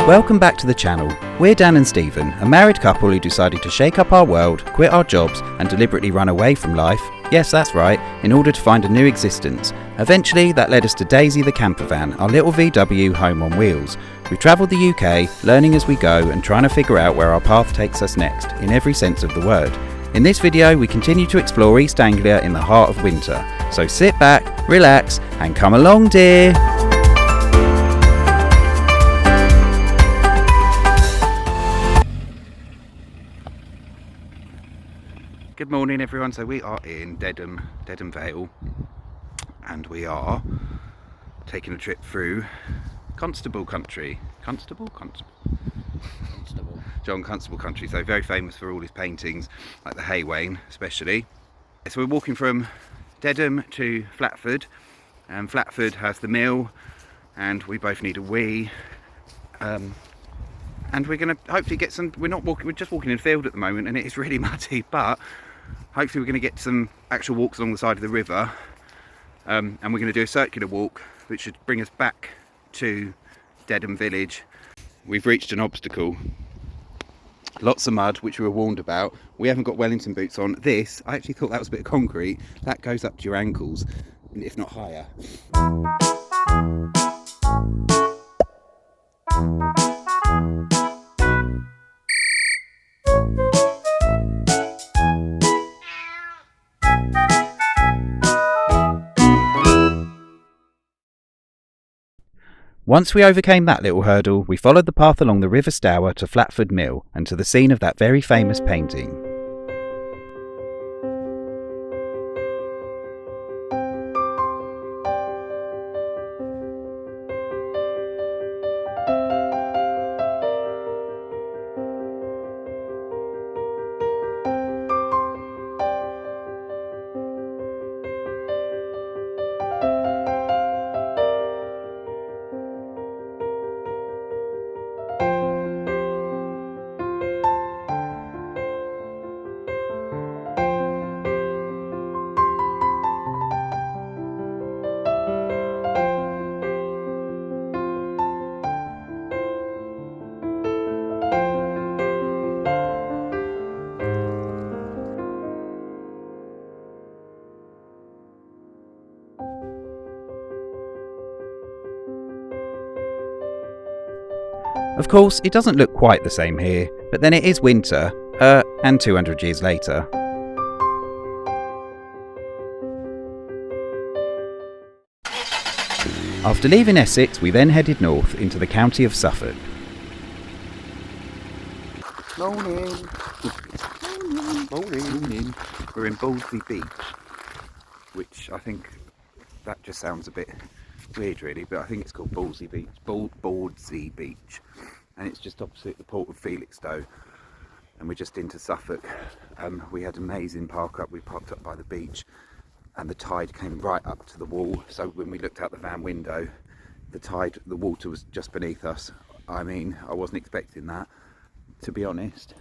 Welcome back to the channel. We're Dan and Stephen, a married couple who decided to shake up our world, quit our jobs and deliberately run away from life. Yes, that's right, in order to find a new existence. Eventually that led us to Daisy the campervan, our little VW home on wheels. We've travelled the UK, learning as we go and trying to figure out where our path takes us next, in every sense of the word. In this video we continue to explore East Anglia in the heart of winter. So sit back, relax and come along dear! Good morning everyone, so we are in Dedham Vale and we are taking a trip through Constable country. Constable? John Constable country, so very famous for all his paintings, like the Hay Wain especially. So we're walking from Dedham to Flatford, and Flatford has the mill and we both need a wee. And we're going to hopefully get some, we're just walking in the field at the moment and it is really muddy, but hopefully we're going to get some actual walks along the side of the river, and we're going to do a circular walk which should bring us back to Dedham village. We've reached an obstacle, lots of mud which we were warned about. We haven't got Wellington boots on. This, I actually thought that was a bit of concrete, that goes up to your ankles if not higher. Once we overcame that little hurdle, we followed the path along the River Stour to Flatford Mill and to the scene of that very famous painting. Of course, it doesn't look quite the same here, but then it is winter, and 200 years later. After leaving Essex, we then headed north into the county of Suffolk. Morning! Morning! We're in Horsey Beach, which I think that just sounds a bit weird really, but I think it's called Horsey Beach, Horsey Beach, and it's just opposite the port of Felixstowe, and we're just into Suffolk. We had an amazing park up. We parked up by the beach and the tide came right up to the wall, so when we looked out the van window, the water was just beneath us. I mean, I wasn't expecting that, to be honest.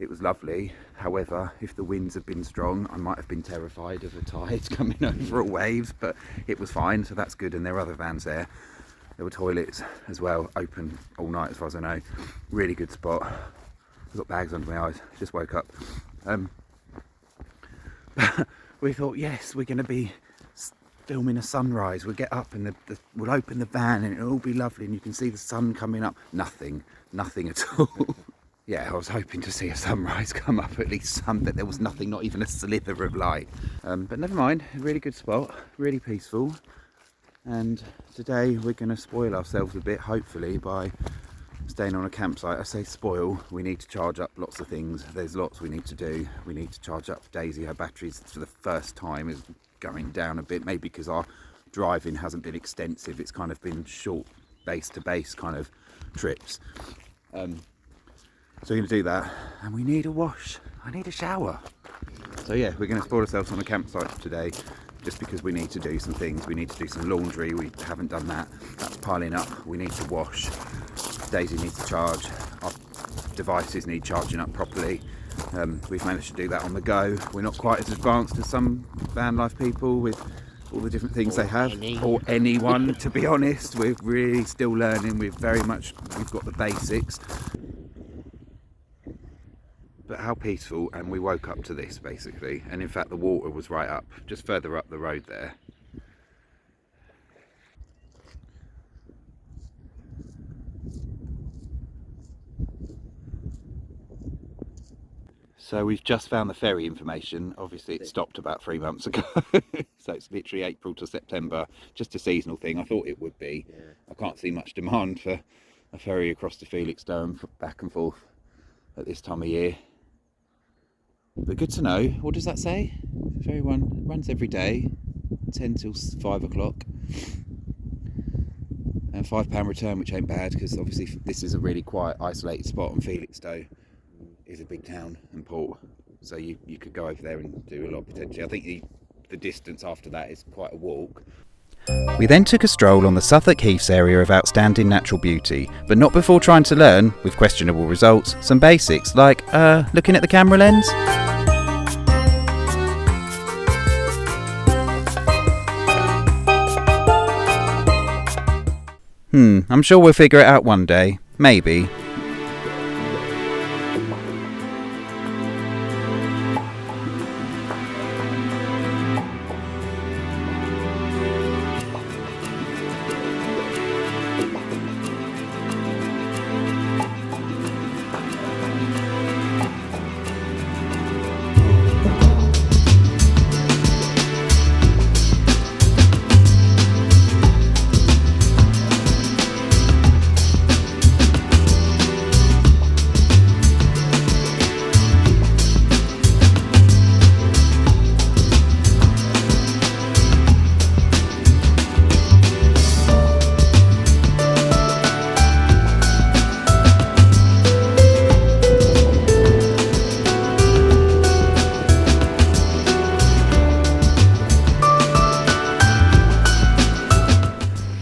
It was lovely. However, if the winds had been strong, I might have been terrified of a tide coming over a wave, but it was fine, so that's good. And there were other vans there. There were toilets as well, open all night as far as I know. Really good spot. I've got bags under my eyes, just woke up. We thought, yes, we're going to be filming a sunrise. We'll get up and we'll open the van and it'll all be lovely and you can see the sun coming up. Nothing at all. Yeah, I was hoping to see a sunrise come up, at least some, but there was nothing, not even a slither of light. But never mind, a really good spot, really peaceful. And today we're going to spoil ourselves a bit, hopefully, by staying on a campsite. I say spoil, we need to charge up lots of things. There's lots we need to do. We need to charge up Daisy. Her batteries for the first time is going down a bit, maybe because our driving hasn't been extensive. It's kind of been short base to base kind of trips. So we're going to do that, and we need a wash. I need a shower. So yeah, we're going to spoil ourselves on a campsite today, just because we need to do some things. We need to do some laundry, we haven't done that. That's piling up, we need to wash. Daisy needs to charge, our devices need charging up properly. We've managed to do that on the go. We're not quite as advanced as some van life people with all the different things they have, or anyone, to be honest. We're really still learning. We've got the basics. But how peaceful, and we woke up to this basically, and in fact the water was right up, just further up the road there. So we've just found the ferry information. Obviously it stopped about 3 months ago. So it's literally April to September, just a seasonal thing. I thought it would be. Yeah. I can't see much demand for a ferry across to Felixstowe and back and forth at this time of year. But good to know. What does that say? Ferry one runs every day, 10 till 5 o'clock. And £5 return, which ain't bad, because obviously this is a really quiet, isolated spot, and Felixstowe is a big town and port, so you could go over there and do a lot potentially. I think the distance after that is quite a walk. We then took a stroll on the Suffolk Heaths area of outstanding natural beauty, but not before trying to learn, with questionable results, some basics like looking at the camera lens. I'm sure we'll figure it out one day, maybe.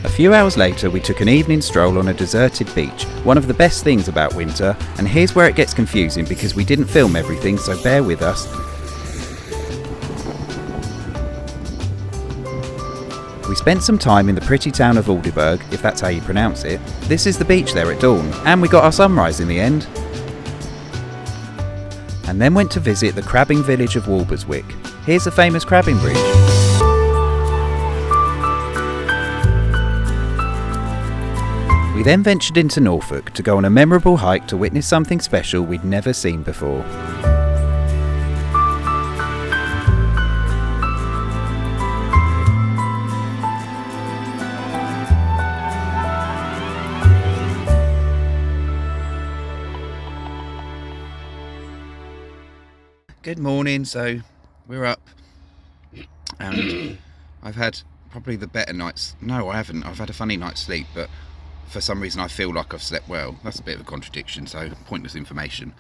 A few hours later we took an evening stroll on a deserted beach, one of the best things about winter, and here's where it gets confusing because we didn't film everything, so bear with us. We spent some time in the pretty town of Aldeburgh, if that's how you pronounce it. This is the beach there at dawn, and we got our sunrise in the end. And then went to visit the crabbing village of Walberswick. Here's the famous crabbing bridge. We then ventured into Norfolk to go on a memorable hike to witness something special we'd never seen before. Good morning, so we're up and I've had probably the better nights. No, I haven't. I've had a funny night's sleep, but for some reason I feel like I've slept well. That's a bit of a contradiction, so pointless information.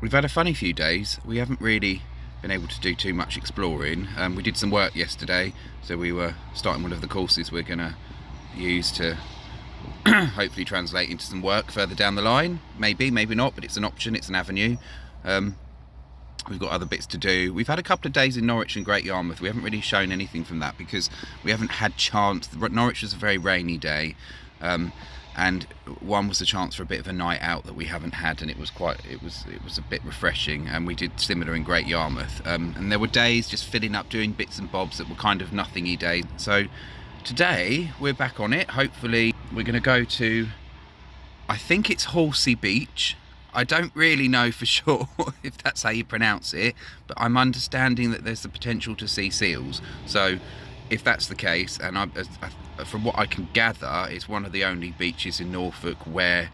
We've had a funny few days. We haven't really been able to do too much exploring. We did some work yesterday, so we were starting one of the courses we're going to use to hopefully translate into some work further down the line. Maybe, maybe not, but it's an option, it's an avenue. We've got other bits to do. We've had a couple of days in Norwich and Great Yarmouth. We haven't really shown anything from that because we haven't had chance. Norwich was a very rainy day, and one was a chance for a bit of a night out that we haven't had, and it was a bit refreshing. And we did similar in Great Yarmouth, and there were days just filling up doing bits and bobs that were kind of nothingy days. So today we're back on it. Hopefully we're going to go to, I think it's Horsey Beach. I don't really know for sure if that's how you pronounce it, but I'm understanding that there's the potential to see seals. So if that's the case, and from what I can gather, it's one of the only beaches in Norfolk where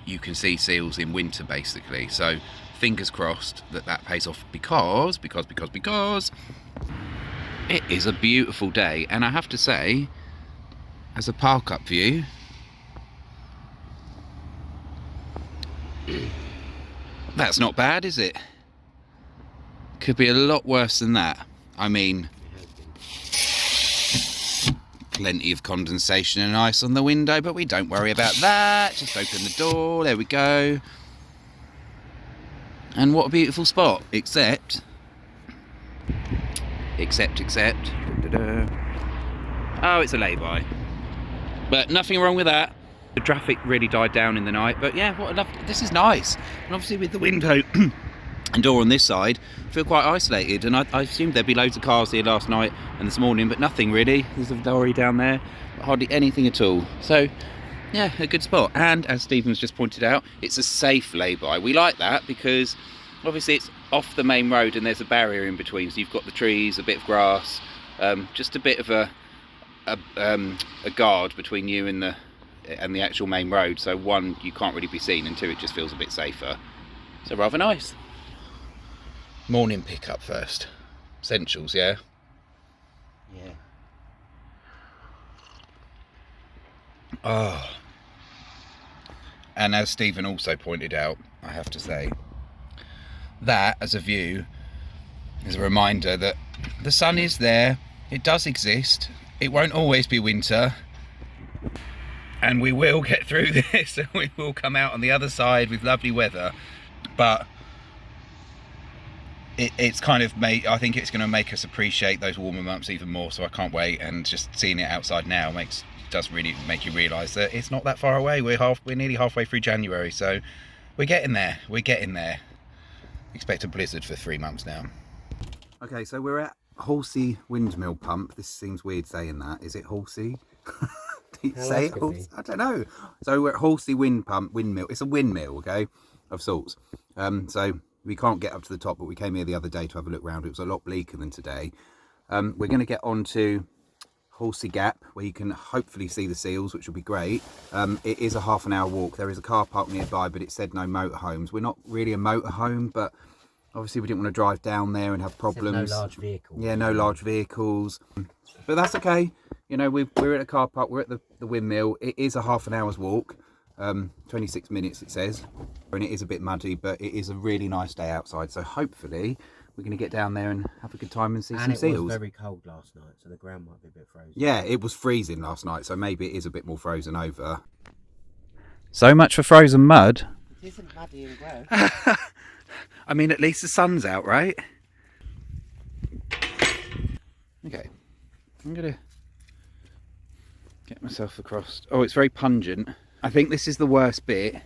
you can see seals in winter, basically. So fingers crossed that pays off because it is a beautiful day. And I have to say, as a park-up view, that's not bad, is it? Could be a lot worse than that. I mean, plenty of condensation and ice on the window, but we don't worry about that. Just open the door, there we go. And what a beautiful spot, except except. Da-da-da. Oh, it's a lay-by. But nothing wrong with that. The traffic really died down in the night, but yeah, what a lovely, this is nice. And obviously with the window and door on this side, I feel quite isolated, and I assumed there'd be loads of cars here last night and this morning, but nothing really. There's a lorry down there, hardly anything at all. So yeah, a good spot. And as Stephen's just pointed out, it's a safe lay-by. We like that because obviously it's off the main road and there's a barrier in between, so you've got the trees, a bit of grass, just a bit of a guard between you and the actual main road. So one, you can't really be seen, and two, it just feels a bit safer. So rather nice. Morning pickup first. Essentials, yeah? Yeah. Oh. And as Stephen also pointed out, I have to say, that as a view is a reminder that the sun is there, it does exist, it won't always be winter, and we will get through this and we will come out on the other side with lovely weather. But it's kind of I think it's going to make us appreciate those warmer months even more, so I can't wait. And just seeing it outside now does really make you realise that it's not that far away. We're nearly halfway through January, so we're getting there. Expect a blizzard for 3 months now. Okay, so we're at Horsey Windmill pump. This seems weird saying that. Is it Horsey? Do you say it? I don't know. So we're at Horsey Windmill. It's a windmill, okay, of sorts. So we can't get up to the top, but we came here the other day to have a look around. It was a lot bleaker than today. We're going to get on to Horsey Gap, where you can hopefully see the seals, which will be great. It is a half an hour walk. There is a car park nearby, but it said no motorhomes. We're not really a motorhome, but obviously we didn't want to drive down there and have problems. No large vehicles. Yeah, no large vehicles. But that's okay. You know, we're at a car park, we're at the windmill. It is a half an hour's walk. 26 minutes it says. And it is a bit muddy, but it is a really nice day outside. So hopefully we're going to get down there and have a good time and see some seals. And it was very cold last night, so the ground might be a bit frozen. Yeah, it was freezing last night, so maybe it is a bit more frozen over. So much for frozen mud. It isn't muddy and gross. I mean, at least the sun's out, right? Okay, I'm going to get myself across. Oh, it's very pungent. I think this is the worst bit.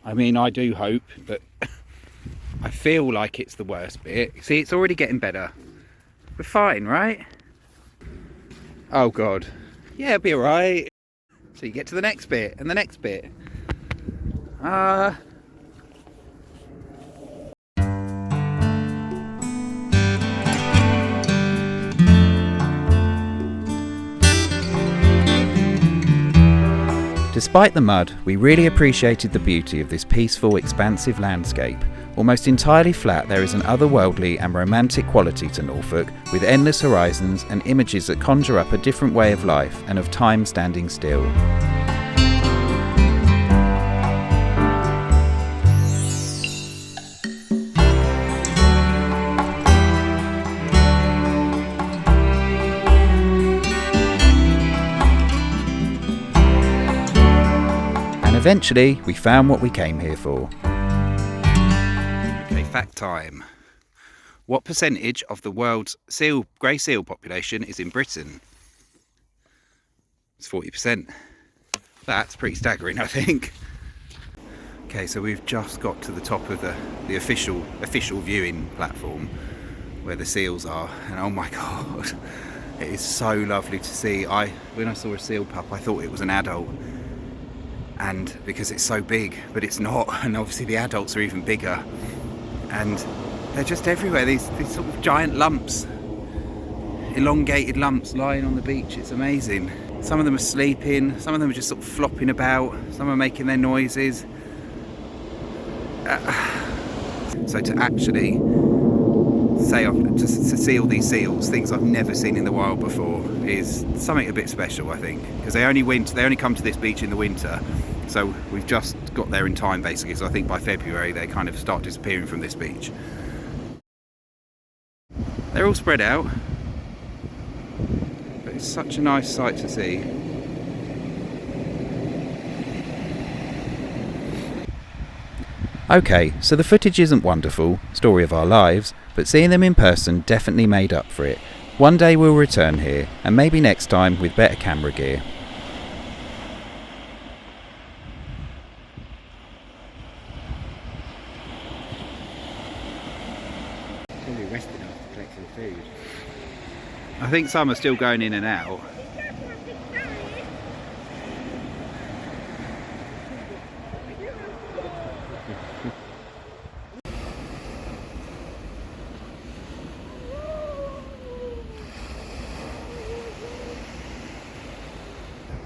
I mean, I do hope, but I feel like it's the worst bit. See, it's already getting better. We're fine, right? Oh God. Yeah, it'll be alright. So you get to the next bit and the next bit. Despite the mud, we really appreciated the beauty of this peaceful, expansive landscape. Almost entirely flat, there is an otherworldly and romantic quality to Norfolk, with endless horizons and images that conjure up a different way of life and of time standing still. Eventually, we found what we came here for. Okay, fact time. What percentage of the world's grey seal population is in Britain? It's 40%. That's pretty staggering, I think. Okay, so we've just got to the top of the official viewing platform where the seals are, and oh my God, it is so lovely to see. When I saw a seal pup, I thought it was an adult. And because it's so big, but it's not, and obviously the adults are even bigger, and they're just everywhere, these sort of giant lumps, elongated lumps lying on the beach. It's amazing. Some of them are sleeping, some of them are just sort of flopping about, some are making their noises. So to actually to see all these seals, things I've never seen in the wild before, is something a bit special, I think, because they only come to this beach in the winter, so we've just got there in time basically. So I think by February they kind of start disappearing from this beach. They're all spread out, but it's such a nice sight to see. Okay, so the footage isn't wonderful, story of our lives, but seeing them in person definitely made up for it. One day we'll return here, and maybe next time with better camera gear. Probably rested after collecting food. I think some are still going in and out.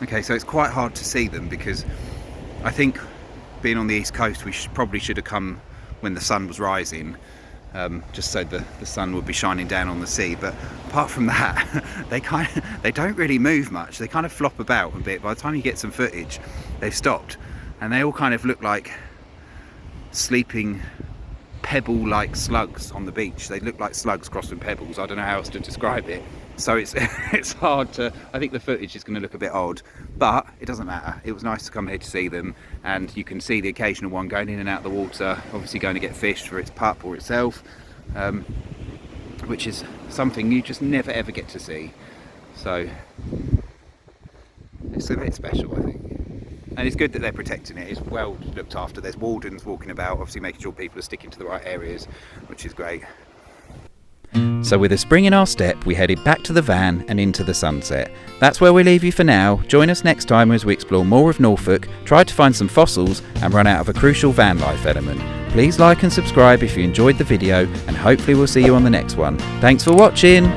Okay, so it's quite hard to see them because I think being on the east coast we probably should have come when the sun was rising, just so the sun would be shining down on the sea. But apart from that, they don't really move much. They kind of flop about a bit. By the time you get some footage, they've stopped, and they all kind of look like sleeping pebble-like slugs on the beach. They look like slugs crossed with pebbles. I don't know how else to describe it. So it's hard to, I think the footage is going to look a bit odd, but it doesn't matter. It was nice to come here to see them, and you can see the occasional one going in and out of the water, obviously going to get fish for its pup or itself, which is something you just never ever get to see. So it's a bit special, I think. And it's good that they're protecting it. It's well looked after. There's wardens walking about, obviously making sure people are sticking to the right areas, which is great. So with a spring in our step, we headed back to the van and into the sunset. That's where we leave you for now. Join us next time as we explore more of Norfolk, try to find some fossils and run out of a crucial van life element. Please like and subscribe if you enjoyed the video, and hopefully we'll see you on the next one. Thanks for watching!